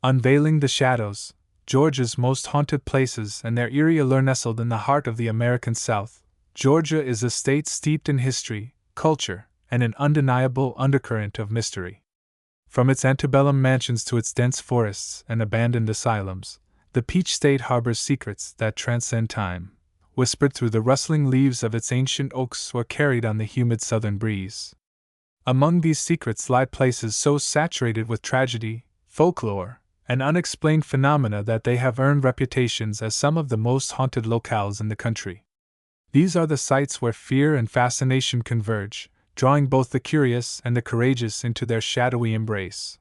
Unveiling the Shadows, Georgia's most haunted places and their eerie allure. Nestled in the heart of the American South, Georgia is a state steeped in history, culture, and an undeniable undercurrent of mystery. From its antebellum mansions to its dense forests and abandoned asylums, the Peach State harbors secrets that transcend time, whispered through the rustling leaves of its ancient oaks or carried on the humid southern breeze. Among these secrets lie places so saturated with tragedy, folklore, and unexplained phenomena that they have earned reputations as some of the most haunted locales in the country. These are the sites where fear and fascination converge, drawing both the curious and the courageous into their shadowy embrace.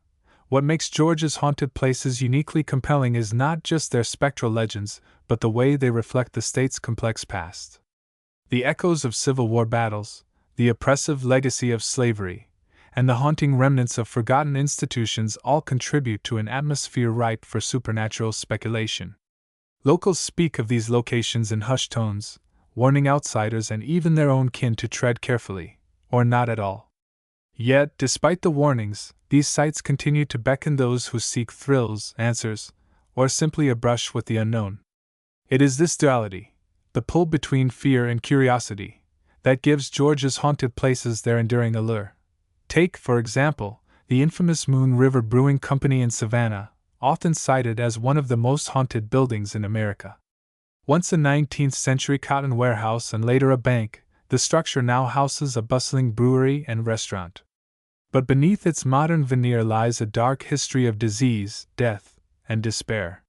What makes Georgia's haunted places uniquely compelling is not just their spectral legends, but the way they reflect the state's complex past. The echoes of Civil War battles, the oppressive legacy of slavery, and the haunting remnants of forgotten institutions all contribute to an atmosphere ripe for supernatural speculation. Locals speak of these locations in hushed tones, warning outsiders and even their own kin to tread carefully, or not at all. Yet, despite the warnings, these sites continue to beckon those who seek thrills, answers, or simply a brush with the unknown. It is this duality, the pull between fear and curiosity, that gives Georgia's haunted places their enduring allure. Take, for example, the infamous Moon River Brewing Company in Savannah, often cited as one of the most haunted buildings in America. Once a 19th-century cotton warehouse and later a bank, the structure now houses a bustling brewery and restaurant. But beneath its modern veneer lies a dark history of disease, death, and despair.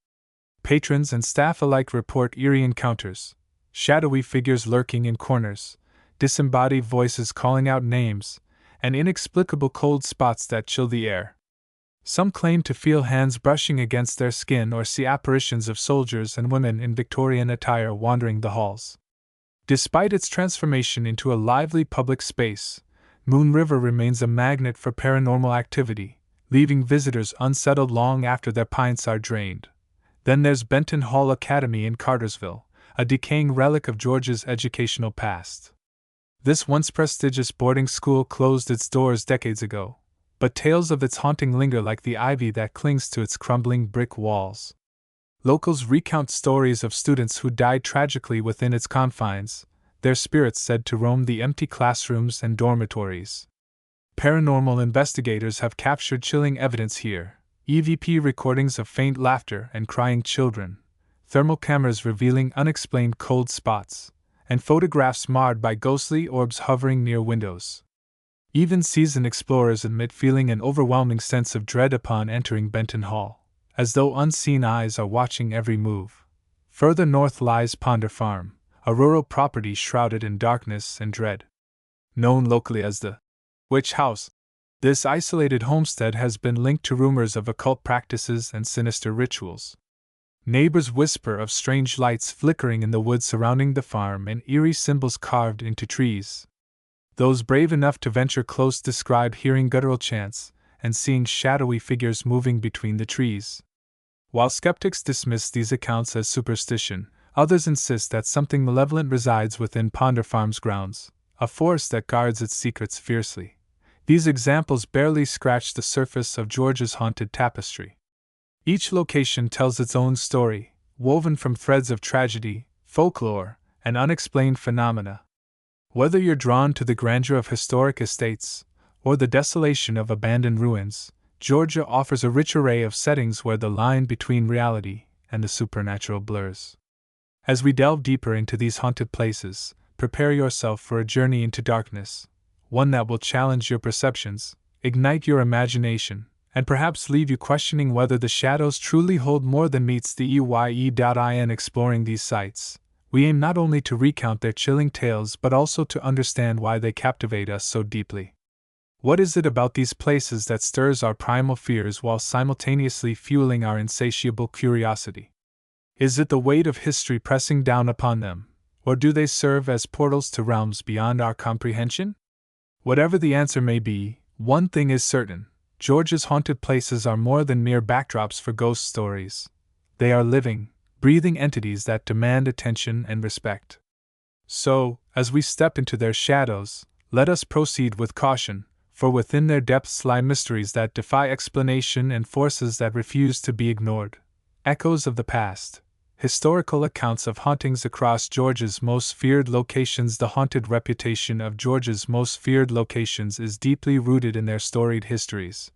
Patrons and staff alike report eerie encounters, shadowy figures lurking in corners, disembodied voices calling out names, and inexplicable cold spots that chill the air. Some claim to feel hands brushing against their skin or see apparitions of soldiers and women in Victorian attire wandering the halls. Despite its transformation into a lively public space, Moon River remains a magnet for paranormal activity, leaving visitors unsettled long after their pints are drained. Then there's Benton Hall Academy in Cartersville, a decaying relic of Georgia's educational past. This once prestigious boarding school closed its doors decades ago, but tales of its haunting linger like the ivy that clings to its crumbling brick walls. Locals recount stories of students who died tragically within its confines, their spirits said to roam the empty classrooms and dormitories. Paranormal investigators have captured chilling evidence here: EVP recordings of faint laughter and crying children, thermal cameras revealing unexplained cold spots, and photographs marred by ghostly orbs hovering near windows. Even seasoned explorers admit feeling an overwhelming sense of dread upon entering Benton Hall, as though unseen eyes are watching every move. Further north lies Ponder Farm, a rural property shrouded in darkness and dread. Known locally as the Witch House, this isolated homestead has been linked to rumors of occult practices and sinister rituals. Neighbors whisper of strange lights flickering in the woods surrounding the farm and eerie symbols carved into trees. Those brave enough to venture close describe hearing guttural chants and seeing shadowy figures moving between the trees. While skeptics dismiss these accounts as superstition, others insist that something malevolent resides within Ponder Farm's grounds, a force that guards its secrets fiercely. These examples barely scratch the surface of Georgia's haunted tapestry. Each location tells its own story, woven from threads of tragedy, folklore, and unexplained phenomena. Whether you're drawn to the grandeur of historic estates, or the desolation of abandoned ruins, Georgia offers a rich array of settings where the line between reality and the supernatural blurs. As we delve deeper into these haunted places, prepare yourself for a journey into darkness, one that will challenge your perceptions, ignite your imagination, and perhaps leave you questioning whether the shadows truly hold more than meets the eye. In exploring these sites, we aim not only to recount their chilling tales but also to understand why they captivate us so deeply. What is it about these places that stirs our primal fears while simultaneously fueling our insatiable curiosity? Is it the weight of history pressing down upon them, or do they serve as portals to realms beyond our comprehension? Whatever the answer may be, one thing is certain: Georgia's haunted places are more than mere backdrops for ghost stories. They are living, breathing entities that demand attention and respect. So, as we step into their shadows, let us proceed with caution, for within their depths lie mysteries that defy explanation and forces that refuse to be ignored. Echoes of the past. Historical accounts of hauntings across Georgia's most feared locations. The haunted reputation of Georgia's most feared locations is deeply rooted in their storied histories,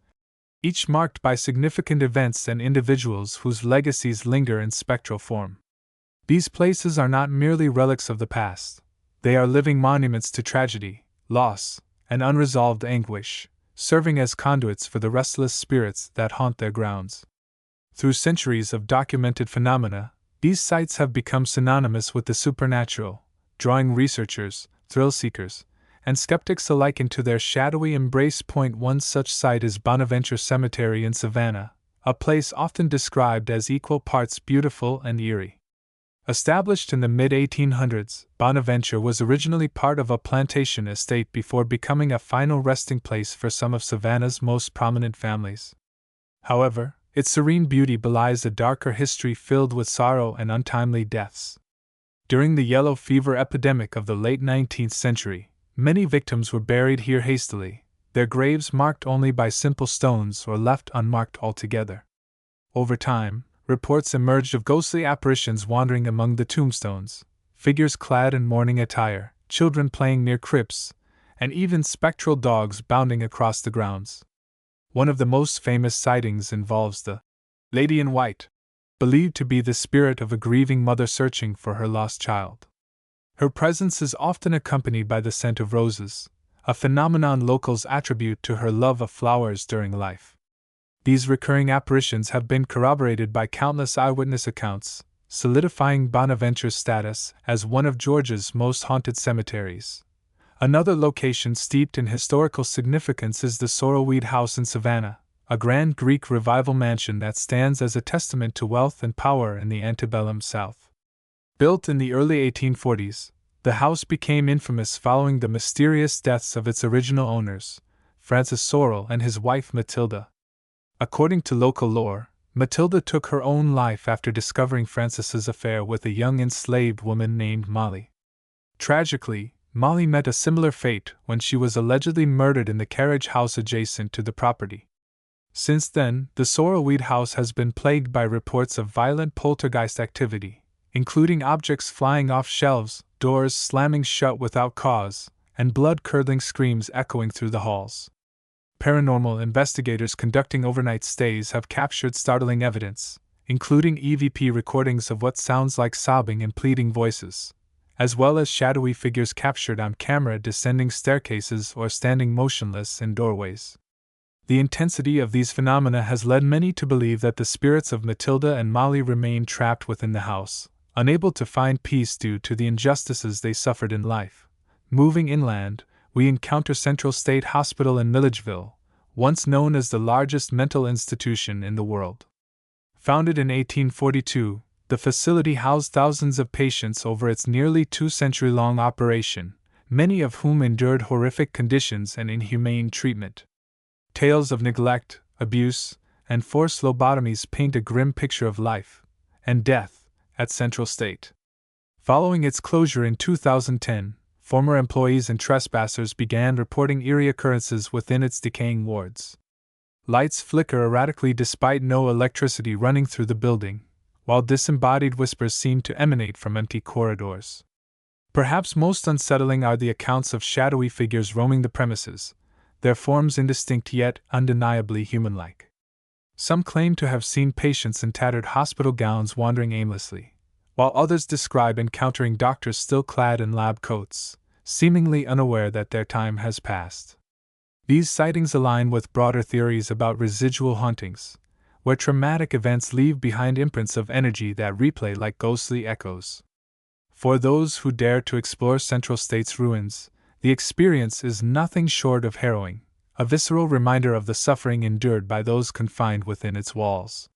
each marked by significant events and individuals whose legacies linger in spectral form. These places are not merely relics of the past, they are living monuments to tragedy, loss, and unresolved anguish, serving as conduits for the restless spirits that haunt their grounds. Through centuries of documented phenomena, these sites have become synonymous with the supernatural, drawing researchers, thrill-seekers, and skeptics alike into their shadowy embrace. One such site is Bonaventure Cemetery in Savannah, a place often described as equal parts beautiful and eerie. Established in the mid-1800s, Bonaventure was originally part of a plantation estate before becoming a final resting place for some of Savannah's most prominent families. However, its serene beauty belies a darker history filled with sorrow and untimely deaths. During the yellow fever epidemic of the late 19th century, many victims were buried here hastily, their graves marked only by simple stones or left unmarked altogether. Over time, reports emerged of ghostly apparitions wandering among the tombstones, figures clad in mourning attire, children playing near crypts, and even spectral dogs bounding across the grounds. One of the most famous sightings involves the Lady in White, believed to be the spirit of a grieving mother searching for her lost child. Her presence is often accompanied by the scent of roses, a phenomenon locals attribute to her love of flowers during life. These recurring apparitions have been corroborated by countless eyewitness accounts, solidifying Bonaventure's status as one of Georgia's most haunted cemeteries. Another location steeped in historical significance is the Sorrelweed House in Savannah, a grand Greek revival mansion that stands as a testament to wealth and power in the antebellum South. Built in the early 1840s, the house became infamous following the mysterious deaths of its original owners, Francis Sorrel and his wife Matilda. According to local lore, Matilda took her own life after discovering Francis's affair with a young enslaved woman named Molly. Tragically, Molly met a similar fate when she was allegedly murdered in the carriage house adjacent to the property. Since then, the Sorrelweed House has been plagued by reports of violent poltergeist activity, including objects flying off shelves, doors slamming shut without cause, and blood-curdling screams echoing through the halls. Paranormal investigators conducting overnight stays have captured startling evidence, including EVP recordings of what sounds like sobbing and pleading voices, as well as shadowy figures captured on camera descending staircases or standing motionless in doorways. The intensity of these phenomena has led many to believe that the spirits of Matilda and Molly remain trapped within the house, unable to find peace due to the injustices they suffered in life. Moving inland, we encounter Central State Hospital in Milledgeville, once known as the largest mental institution in the world. Founded in 1842, the facility housed thousands of patients over its nearly 2-century-long operation, many of whom endured horrific conditions and inhumane treatment. Tales of neglect, abuse, and forced lobotomies paint a grim picture of life and death at Central State. Following its closure in 2010, former employees and trespassers began reporting eerie occurrences within its decaying wards. Lights flicker erratically despite no electricity running through the building, while disembodied whispers seem to emanate from empty corridors. Perhaps most unsettling are the accounts of shadowy figures roaming the premises, their forms indistinct yet undeniably human-like. Some claim to have seen patients in tattered hospital gowns wandering aimlessly, while others describe encountering doctors still clad in lab coats, seemingly unaware that their time has passed. These sightings align with broader theories about residual hauntings, where traumatic events leave behind imprints of energy that replay like ghostly echoes. For those who dare to explore Central State's ruins, the experience is nothing short of harrowing, a visceral reminder of the suffering endured by those confined within its walls.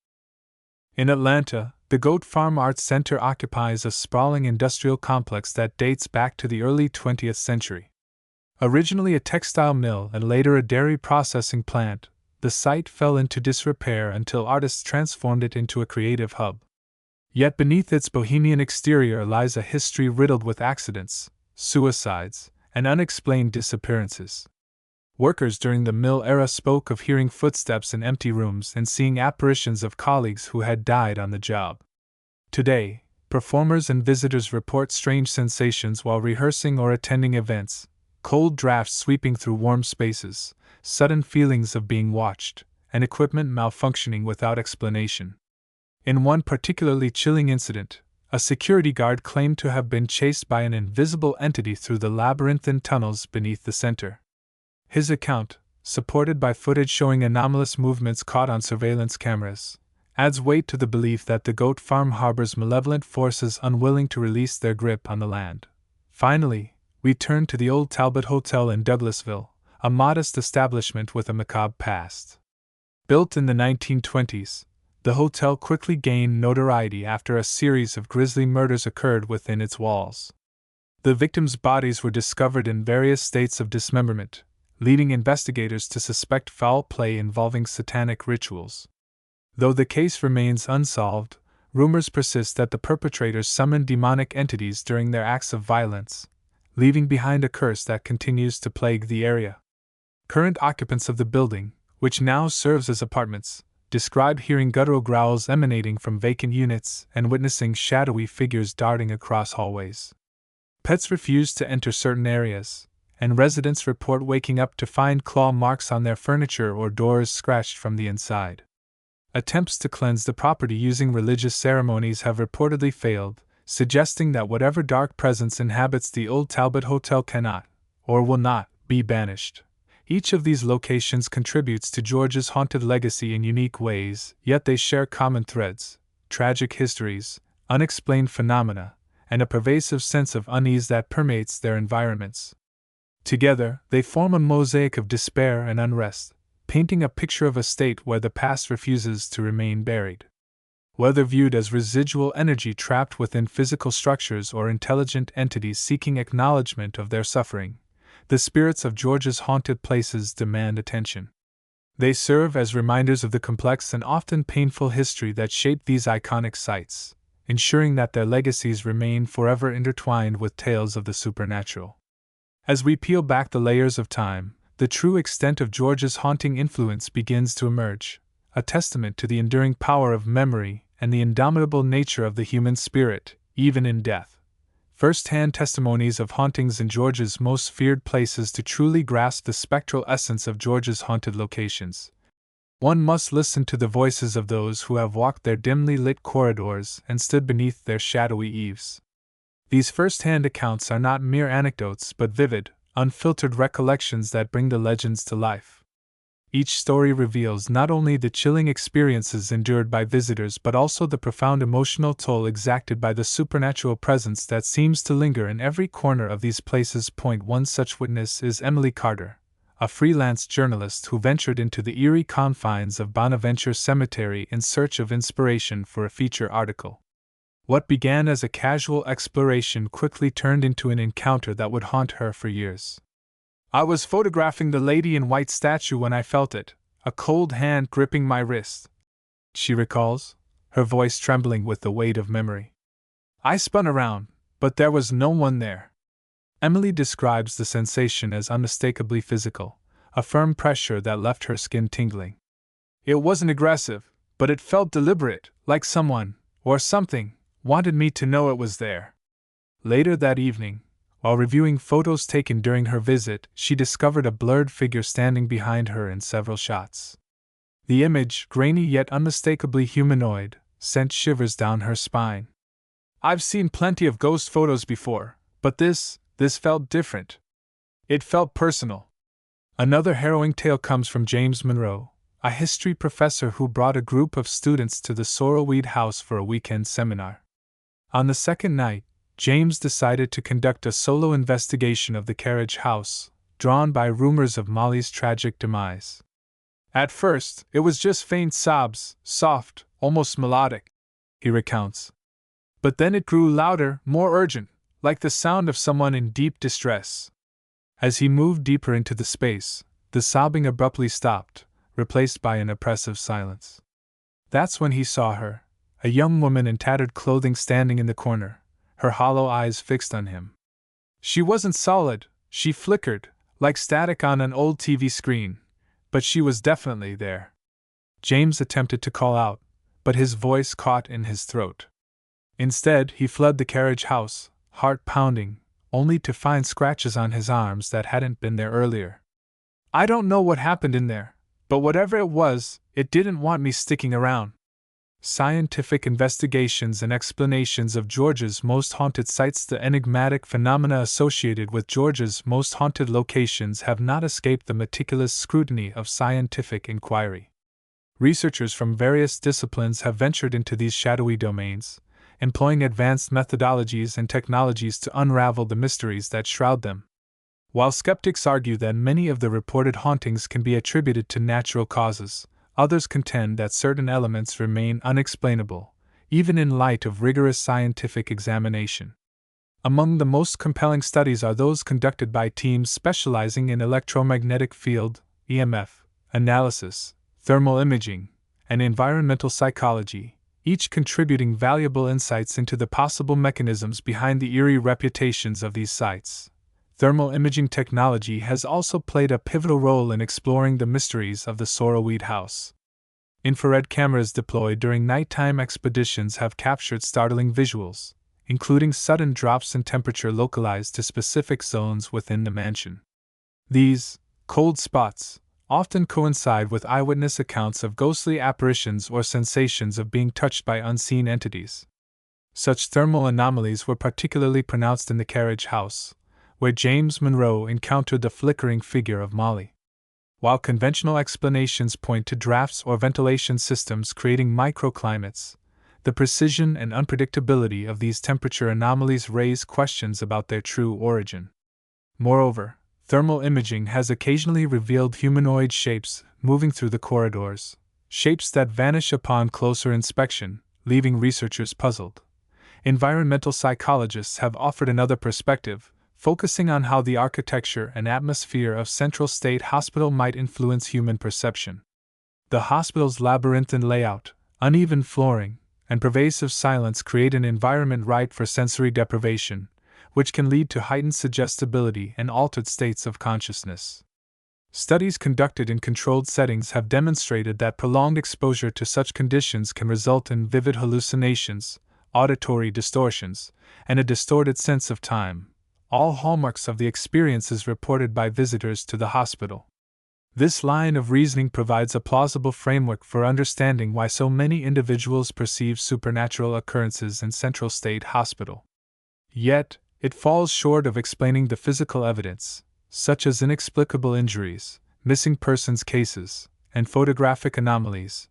In Atlanta, the Goat Farm Arts Center occupies a sprawling industrial complex that dates back to the early 20th century. Originally a textile mill and later a dairy processing plant, the site fell into disrepair until artists transformed it into a creative hub. Yet beneath its bohemian exterior lies a history riddled with accidents, suicides, and unexplained disappearances. Workers during the mill era spoke of hearing footsteps in empty rooms and seeing apparitions of colleagues who had died on the job. Today, performers and visitors report strange sensations while rehearsing or attending events, cold drafts sweeping through warm spaces, sudden feelings of being watched, and equipment malfunctioning without explanation. In one particularly chilling incident, a security guard claimed to have been chased by an invisible entity through the labyrinthine tunnels beneath the center. His account, supported by footage showing anomalous movements caught on surveillance cameras, adds weight to the belief that the goat farm harbors malevolent forces unwilling to release their grip on the land. Finally, we turn to the old Talbot Hotel in Douglasville, a modest establishment with a macabre past. Built in the 1920s, the hotel quickly gained notoriety after a series of grisly murders occurred within its walls. The victims' bodies were discovered in various states of dismemberment, leading investigators to suspect foul play involving satanic rituals. Though the case remains unsolved, rumors persist that the perpetrators summoned demonic entities during their acts of violence, leaving behind a curse that continues to plague the area. Current occupants of the building, which now serves as apartments, describe hearing guttural growls emanating from vacant units and witnessing shadowy figures darting across hallways. Pets refuse to enter certain areas, and residents report waking up to find claw marks on their furniture or doors scratched from the inside. Attempts to cleanse the property using religious ceremonies have reportedly failed, suggesting that whatever dark presence inhabits the old Talbot Hotel cannot, or will not, be banished. Each of these locations contributes to Georgia's haunted legacy in unique ways, yet they share common threads: tragic histories, unexplained phenomena, and a pervasive sense of unease that permeates their environments. Together, they form a mosaic of despair and unrest, painting a picture of a state where the past refuses to remain buried. Whether viewed as residual energy trapped within physical structures or intelligent entities seeking acknowledgement of their suffering, the spirits of Georgia's haunted places demand attention. They serve as reminders of the complex and often painful history that shaped these iconic sites, ensuring that their legacies remain forever intertwined with tales of the supernatural. As we peel back the layers of time, the true extent of Georgia's haunting influence begins to emerge, a testament to the enduring power of memory and the indomitable nature of the human spirit, even in death. First-hand testimonies of hauntings in Georgia's most feared places to truly grasp the spectral essence of Georgia's haunted locations. One must listen to the voices of those who have walked their dimly lit corridors and stood beneath their shadowy eaves. These first-hand accounts are not mere anecdotes but vivid, unfiltered recollections that bring the legends to life. Each story reveals not only the chilling experiences endured by visitors but also the profound emotional toll exacted by the supernatural presence that seems to linger in every corner of these places. One such witness is Emily Carter, a freelance journalist who ventured into the eerie confines of Bonaventure Cemetery in search of inspiration for a feature article. What began as a casual exploration quickly turned into an encounter that would haunt her for years. "I was photographing the lady in white statue when I felt it, a cold hand gripping my wrist," she recalls, her voice trembling with the weight of memory. "I spun around, but there was no one there." Emily describes the sensation as unmistakably physical, a firm pressure that left her skin tingling. "It wasn't aggressive, but it felt deliberate, like someone, or something, wanted me to know it was there." Later that evening, while reviewing photos taken during her visit, she discovered a blurred figure standing behind her in several shots. The image, grainy yet unmistakably humanoid, sent shivers down her spine. "I've seen plenty of ghost photos before, but this felt different. It felt personal." Another harrowing tale comes from James Monroe, a history professor who brought a group of students to the Sorrelweed House for a weekend seminar. On the second night, James decided to conduct a solo investigation of the carriage house, drawn by rumors of Molly's tragic demise. "At first, it was just faint sobs, soft, almost melodic," he recounts. "But then it grew louder, more urgent, like the sound of someone in deep distress." As he moved deeper into the space, the sobbing abruptly stopped, replaced by an oppressive silence. That's when he saw her, a young woman in tattered clothing standing in the corner, her hollow eyes fixed on him. She wasn't solid, she flickered, like static on an old TV screen, but she was definitely there. James attempted to call out, but his voice caught in his throat. Instead, he fled the carriage house, heart pounding, only to find scratches on his arms that hadn't been there earlier. I don't know what happened in there, but whatever it was, it didn't want me sticking around. Scientific investigations and explanations of Georgia's most haunted sites. The enigmatic phenomena associated with Georgia's most haunted locations have not escaped the meticulous scrutiny of scientific inquiry. Researchers from various disciplines have ventured into these shadowy domains, employing advanced methodologies and technologies to unravel the mysteries that shroud them. While skeptics argue that many of the reported hauntings can be attributed to natural causes, others contend that certain elements remain unexplainable, even in light of rigorous scientific examination. Among the most compelling studies are those conducted by teams specializing in electromagnetic field (EMF) analysis, thermal imaging, and environmental psychology, each contributing valuable insights into the possible mechanisms behind the eerie reputations of these sites. Thermal imaging technology has also played a pivotal role in exploring the mysteries of the Sorrowweed House. Infrared cameras deployed during nighttime expeditions have captured startling visuals, including sudden drops in temperature localized to specific zones within the mansion. These cold spots often coincide with eyewitness accounts of ghostly apparitions or sensations of being touched by unseen entities. Such thermal anomalies were particularly pronounced in the carriage house, where James Monroe encountered the flickering figure of Molly. While conventional explanations point to drafts or ventilation systems creating microclimates, the precision and unpredictability of these temperature anomalies raise questions about their true origin. Moreover, thermal imaging has occasionally revealed humanoid shapes moving through the corridors, shapes that vanish upon closer inspection, leaving researchers puzzled. Environmental psychologists have offered another perspective, focusing on how the architecture and atmosphere of Central State Hospital might influence human perception. The hospital's labyrinthine layout, uneven flooring, and pervasive silence create an environment ripe for sensory deprivation, which can lead to heightened suggestibility and altered states of consciousness. Studies conducted in controlled settings have demonstrated that prolonged exposure to such conditions can result in vivid hallucinations, auditory distortions, and a distorted sense of time, all hallmarks of the experiences reported by visitors to the hospital. This line of reasoning provides a plausible framework for understanding why so many individuals perceive supernatural occurrences in Central State Hospital. Yet, it falls short of explaining the physical evidence, such as inexplicable injuries, missing persons cases, and photographic anomalies,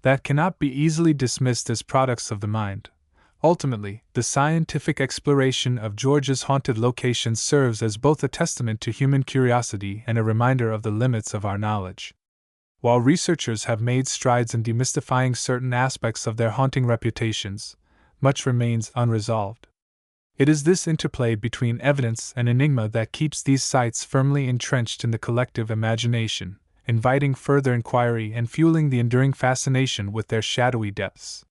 that cannot be easily dismissed as products of the mind. Ultimately, the scientific exploration of Georgia's haunted locations serves as both a testament to human curiosity and a reminder of the limits of our knowledge. While researchers have made strides in demystifying certain aspects of their haunting reputations, much remains unresolved. It is this interplay between evidence and enigma that keeps these sites firmly entrenched in the collective imagination, inviting further inquiry and fueling the enduring fascination with their shadowy depths.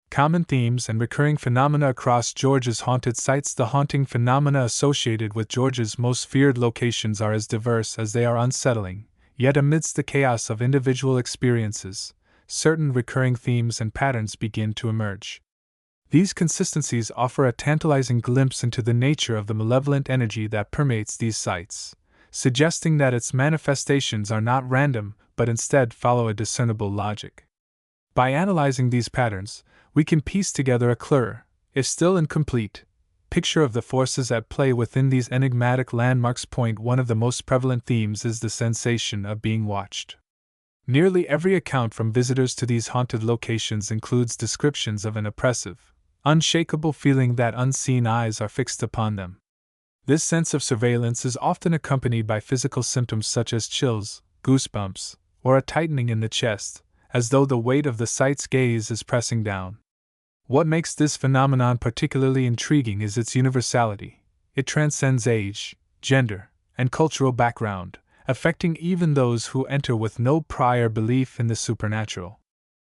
Common themes and recurring phenomena across Georgia's haunted sites. The haunting phenomena associated with Georgia's most feared locations are as diverse as they are unsettling, yet amidst the chaos of individual experiences, certain recurring themes and patterns begin to emerge. These consistencies offer a tantalizing glimpse into the nature of the malevolent energy that permeates these sites, suggesting that its manifestations are not random but instead follow a discernible logic. By analyzing these patterns, we can piece together a clearer, if still incomplete, picture of the forces at play within these enigmatic landmarks. One of the most prevalent themes is the sensation of being watched. Nearly every account from visitors to these haunted locations includes descriptions of an oppressive, unshakable feeling that unseen eyes are fixed upon them. This sense of surveillance is often accompanied by physical symptoms such as chills, goosebumps, or a tightening in the chest, as though the weight of the site's gaze is pressing down. What makes this phenomenon particularly intriguing is its universality. It transcends age, gender, and cultural background, affecting even those who enter with no prior belief in the supernatural.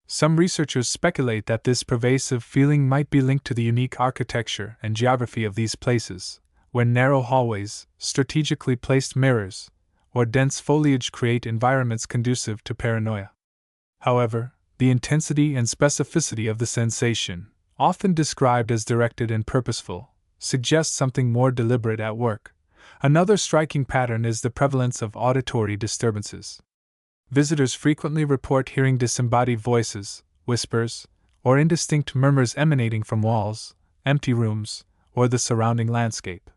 Some researchers speculate that this pervasive feeling might be linked to the unique architecture and geography of these places, where narrow hallways, strategically placed mirrors, or dense foliage create environments conducive to paranoia. However, the intensity and specificity of the sensation, often described as directed and purposeful, suggests something more deliberate at work. Another striking pattern is the prevalence of auditory disturbances. Visitors frequently report hearing disembodied voices, whispers, or indistinct murmurs emanating from walls, empty rooms, or the surrounding landscape.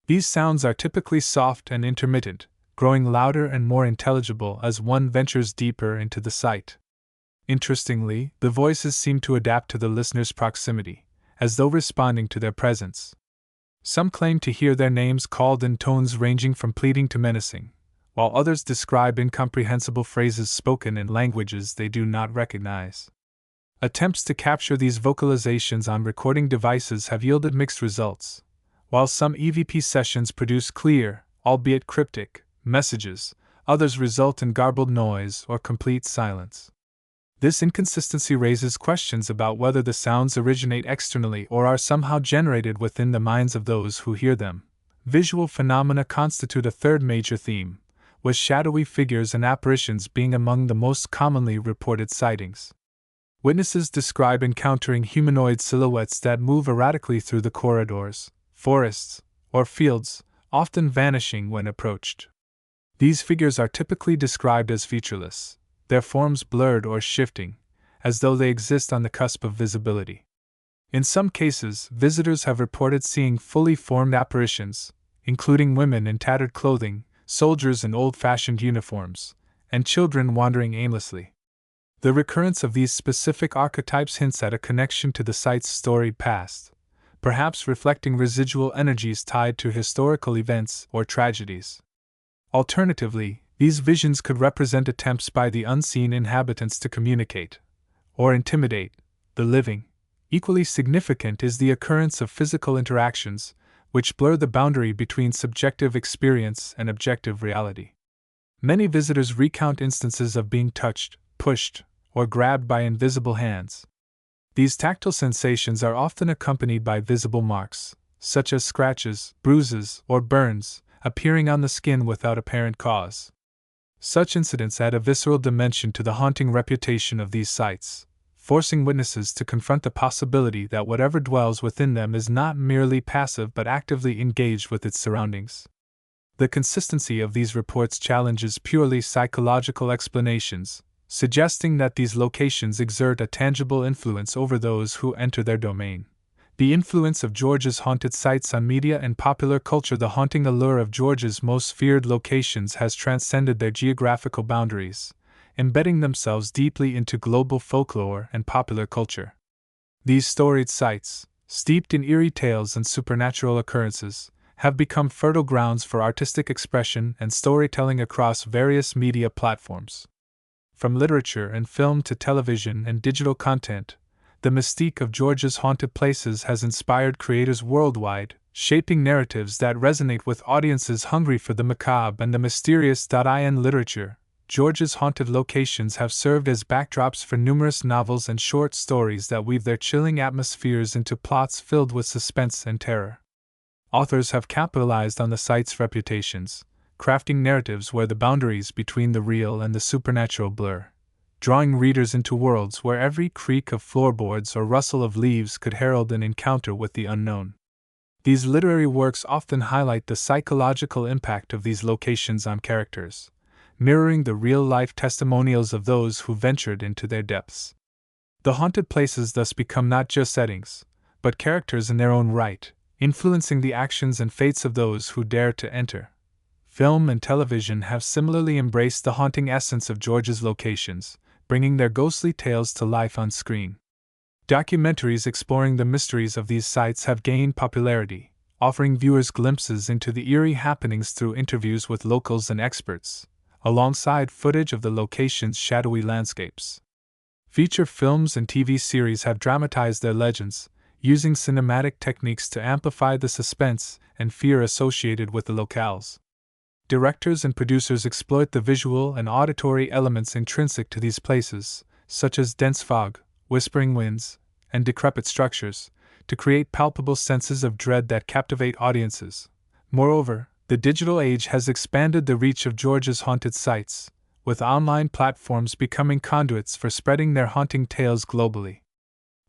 These sounds are typically soft and intermittent, growing louder and more intelligible as one ventures deeper into the site. Interestingly, the voices seem to adapt to the listener's proximity, as though responding to their presence. Some claim to hear their names called in tones ranging from pleading to menacing, while others describe incomprehensible phrases spoken in languages they do not recognize. Attempts to capture these vocalizations on recording devices have yielded mixed results. While some EVP sessions produce clear, albeit cryptic, messages, others result in garbled noise or complete silence. This inconsistency raises questions about whether the sounds originate externally or are somehow generated within the minds of those who hear them. Visual phenomena constitute a third major theme, with shadowy figures and apparitions being among the most commonly reported sightings. Witnesses describe encountering humanoid silhouettes that move erratically through the corridors, forests, or fields, often vanishing when approached. These figures are typically described as featureless, their forms blurred or shifting, as though they exist on the cusp of visibility. In some cases, visitors have reported seeing fully formed apparitions, including women in tattered clothing, soldiers in old-fashioned uniforms, and children wandering aimlessly. The recurrence of these specific archetypes hints at a connection to the site's storied past, perhaps reflecting residual energies tied to historical events or tragedies. Alternatively, these visions could represent attempts by the unseen inhabitants to communicate, or intimidate, the living. Equally significant is the occurrence of physical interactions, which blur the boundary between subjective experience and objective reality. Many visitors recount instances of being touched, pushed, or grabbed by invisible hands. These tactile sensations are often accompanied by visible marks, such as scratches, bruises, or burns, appearing on the skin without apparent cause. Such incidents add a visceral dimension to the haunting reputation of these sites, forcing witnesses to confront the possibility that whatever dwells within them is not merely passive but actively engaged with its surroundings. The consistency of these reports challenges purely psychological explanations, suggesting that these locations exert a tangible influence over those who enter their domain. The influence of Georgia's haunted sites on media and popular culture. The haunting allure of Georgia's most feared locations has transcended their geographical boundaries, embedding themselves deeply into global folklore and popular culture. These storied sites, steeped in eerie tales and supernatural occurrences, have become fertile grounds for artistic expression and storytelling across various media platforms. From literature and film to television and digital content, the mystique of Georgia's haunted places has inspired creators worldwide, shaping narratives that resonate with audiences hungry for the macabre and the mysterious. In literature, Georgia's haunted locations have served as backdrops for numerous novels and short stories that weave their chilling atmospheres into plots filled with suspense and terror. Authors have capitalized on the site's reputations, crafting narratives where the boundaries between the real and the supernatural blur, drawing readers into worlds where every creak of floorboards or rustle of leaves could herald an encounter with the unknown. These literary works often highlight the psychological impact of these locations on characters, mirroring the real-life testimonials of those who ventured into their depths. The haunted places thus become not just settings, but characters in their own right, influencing the actions and fates of those who dare to enter. Film and television have similarly embraced the haunting essence of Georgia's locations, bringing their ghostly tales to life on screen. Documentaries exploring the mysteries of these sites have gained popularity, offering viewers glimpses into the eerie happenings through interviews with locals and experts, alongside footage of the location's shadowy landscapes. Feature films and TV series have dramatized their legends, using cinematic techniques to amplify the suspense and fear associated with the locales. Directors and producers exploit the visual and auditory elements intrinsic to these places, such as dense fog, whispering winds, and decrepit structures, to create palpable senses of dread that captivate audiences. Moreover, the digital age has expanded the reach of Georgia's haunted sites, with online platforms becoming conduits for spreading their haunting tales globally.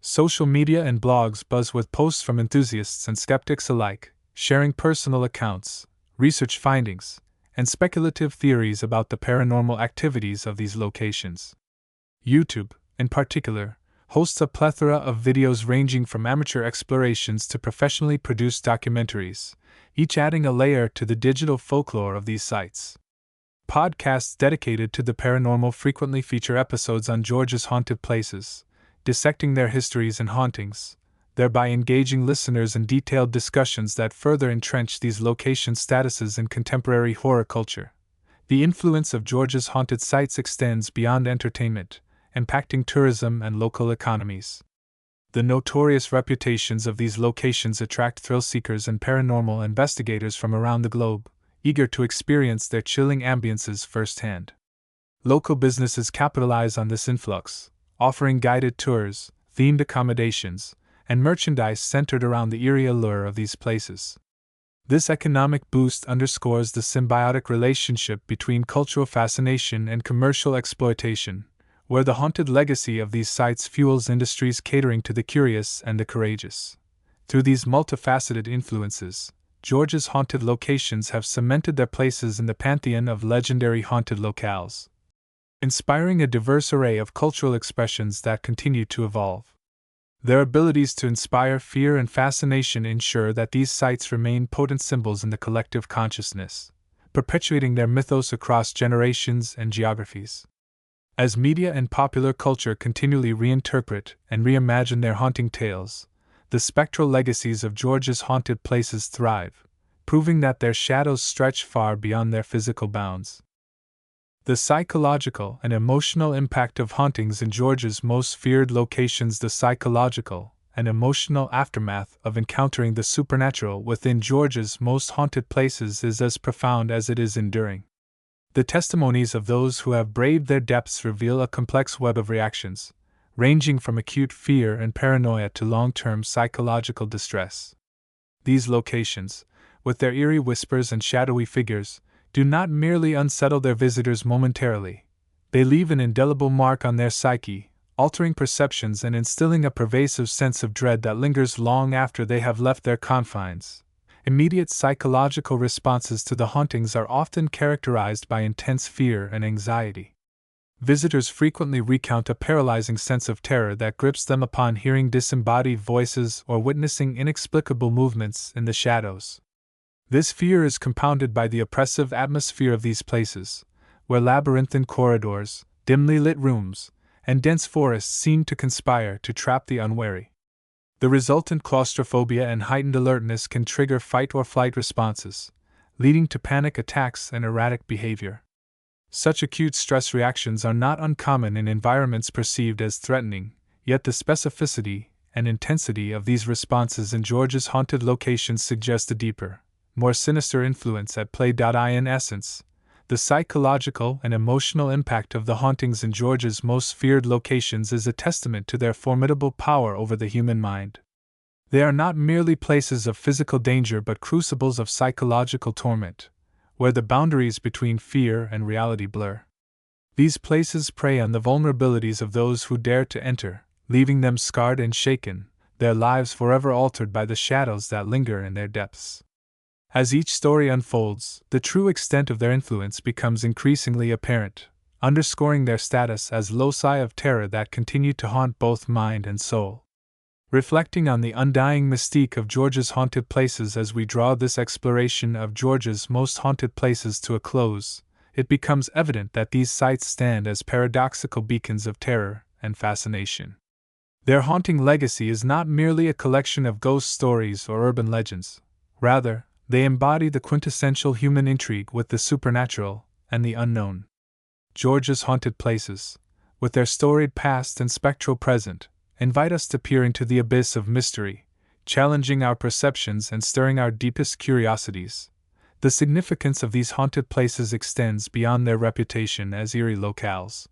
Social media and blogs buzz with posts from enthusiasts and skeptics alike, sharing personal accounts, research findings, and speculative theories about the paranormal activities of these locations. YouTube, in particular, hosts a plethora of videos ranging from amateur explorations to professionally produced documentaries, each adding a layer to the digital folklore of these sites. Podcasts dedicated to the paranormal frequently feature episodes on Georgia's haunted places, dissecting their histories and hauntings, thereby engaging listeners in detailed discussions that further entrench these location statuses in contemporary horror culture. The influence of Georgia's haunted sites extends beyond entertainment, impacting tourism and local economies. The notorious reputations of these locations attract thrill seekers and paranormal investigators from around the globe, eager to experience their chilling ambiences firsthand. Local businesses capitalize on this influx, offering guided tours, themed accommodations, and merchandise centered around the eerie allure of these places. This economic boost underscores the symbiotic relationship between cultural fascination and commercial exploitation, where the haunted legacy of these sites fuels industries catering to the curious and the courageous. Through these multifaceted influences, Georgia's haunted locations have cemented their places in the pantheon of legendary haunted locales, inspiring a diverse array of cultural expressions that continue to evolve. Their abilities to inspire fear and fascination ensure that these sites remain potent symbols in the collective consciousness, perpetuating their mythos across generations and geographies. As media and popular culture continually reinterpret and reimagine their haunting tales, the spectral legacies of Georgia's haunted places thrive, proving that their shadows stretch far beyond their physical bounds. The psychological and emotional impact of hauntings in Georgia's most feared locations. The psychological and emotional aftermath of encountering the supernatural within Georgia's most haunted places is as profound as it is enduring. The testimonies of those who have braved their depths reveal a complex web of reactions, ranging from acute fear and paranoia to long-term psychological distress. These locations, with their eerie whispers and shadowy figures, do not merely unsettle their visitors momentarily. They leave an indelible mark on their psyche, altering perceptions and instilling a pervasive sense of dread that lingers long after they have left their confines. Immediate psychological responses to the hauntings are often characterized by intense fear and anxiety. Visitors frequently recount a paralyzing sense of terror that grips them upon hearing disembodied voices or witnessing inexplicable movements in the shadows. This fear is compounded by the oppressive atmosphere of these places, where labyrinthine corridors, dimly lit rooms, and dense forests seem to conspire to trap the unwary. The resultant claustrophobia and heightened alertness can trigger fight or flight responses, leading to panic attacks and erratic behavior. Such acute stress reactions are not uncommon in environments perceived as threatening, yet the specificity and intensity of these responses in Georgia's haunted locations suggest a deeper, more sinister influence at play. In essence, the psychological and emotional impact of the hauntings in Georgia's most feared locations is a testament to their formidable power over the human mind. They are not merely places of physical danger but crucibles of psychological torment, where the boundaries between fear and reality blur. These places prey on the vulnerabilities of those who dare to enter, leaving them scarred and shaken, their lives forever altered by the shadows that linger in their depths. As each story unfolds, the true extent of their influence becomes increasingly apparent, underscoring their status as loci of terror that continue to haunt both mind and soul. Reflecting on the undying mystique of Georgia's haunted places as we draw this exploration of Georgia's most haunted places to a close, it becomes evident that these sites stand as paradoxical beacons of terror and fascination. Their haunting legacy is not merely a collection of ghost stories or urban legends. Rather, they embody the quintessential human intrigue with the supernatural and the unknown. Georgia's haunted places, with their storied past and spectral present, invite us to peer into the abyss of mystery, challenging our perceptions and stirring our deepest curiosities. The significance of these haunted places extends beyond their reputation as eerie locales.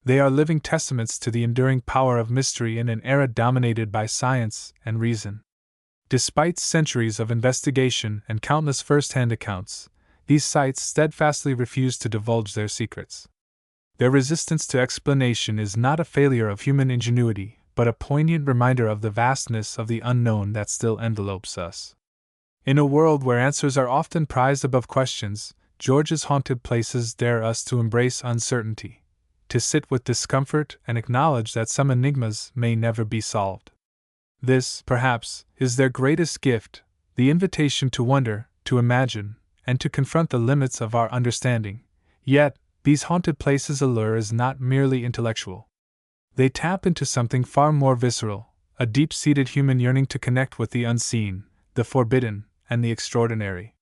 They are living testaments to the enduring power of mystery in an era dominated by science and reason. Despite centuries of investigation and countless first-hand accounts, these sites steadfastly refuse to divulge their secrets. Their resistance to explanation is not a failure of human ingenuity, but a poignant reminder of the vastness of the unknown that still envelopes us. In a world where answers are often prized above questions, Georgia's haunted places dare us to embrace uncertainty, to sit with discomfort and acknowledge that some enigmas may never be solved. This, perhaps, is their greatest gift, the invitation to wonder, to imagine, and to confront the limits of our understanding. Yet, these haunted places' allure is not merely intellectual. They tap into something far more visceral, a deep-seated human yearning to connect with the unseen, the forbidden, and the extraordinary.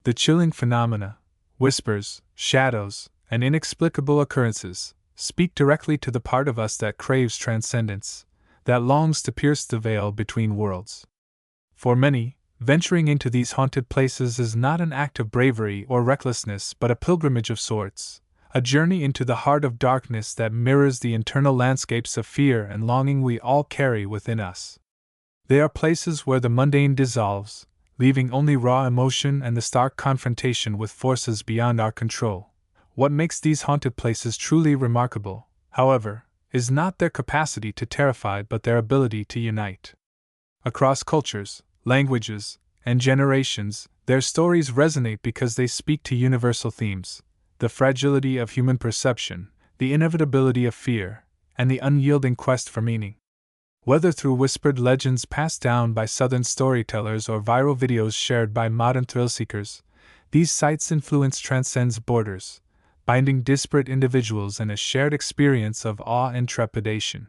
The chilling phenomena, whispers, shadows, and inexplicable occurrences, speak directly to the part of us that craves transcendence, that longs to pierce the veil between worlds. For many, venturing into these haunted places is not an act of bravery or recklessness but a pilgrimage of sorts, a journey into the heart of darkness that mirrors the internal landscapes of fear and longing we all carry within us. They are places where the mundane dissolves, leaving only raw emotion and the stark confrontation with forces beyond our control. What makes these haunted places truly remarkable, however, is not their capacity to terrify but their ability to unite. Across cultures, languages, and generations, their stories resonate because they speak to universal themes: the fragility of human perception, the inevitability of fear, and the unyielding quest for meaning. Whether through whispered legends passed down by Southern storytellers or viral videos shared by modern thrill-seekers, these sites' influence transcends borders, binding disparate individuals in a shared experience of awe and trepidation.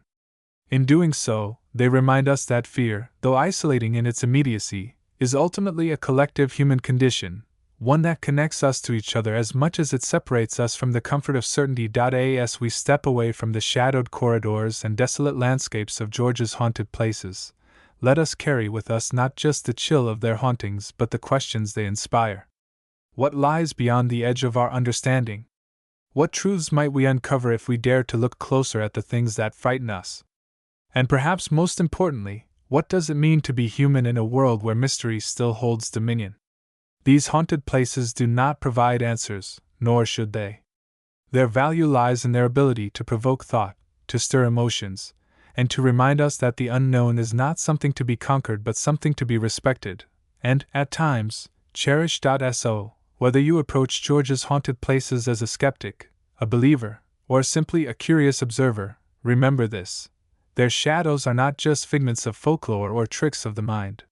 In doing so, they remind us that fear, though isolating in its immediacy, is ultimately a collective human condition, one that connects us to each other as much as it separates us from the comfort of certainty. As we step away from the shadowed corridors and desolate landscapes of Georgia's haunted places, let us carry with us not just the chill of their hauntings but the questions they inspire. What lies beyond the edge of our understanding? What truths might we uncover if we dare to look closer at the things that frighten us? And perhaps most importantly, what does it mean to be human in a world where mystery still holds dominion? These haunted places do not provide answers, nor should they. Their value lies in their ability to provoke thought, to stir emotions, and to remind us that the unknown is not something to be conquered but something to be respected, and, at times, cherished. So, whether you approach Georgia's haunted places as a skeptic, a believer, or simply a curious observer, remember this: their shadows are not just figments of folklore or tricks of the mind.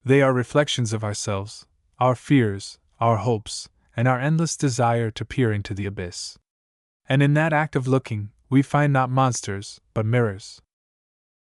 They are reflections of ourselves, our fears, our hopes, and our endless desire to peer into the abyss. And in that act of looking, we find not monsters, but mirrors.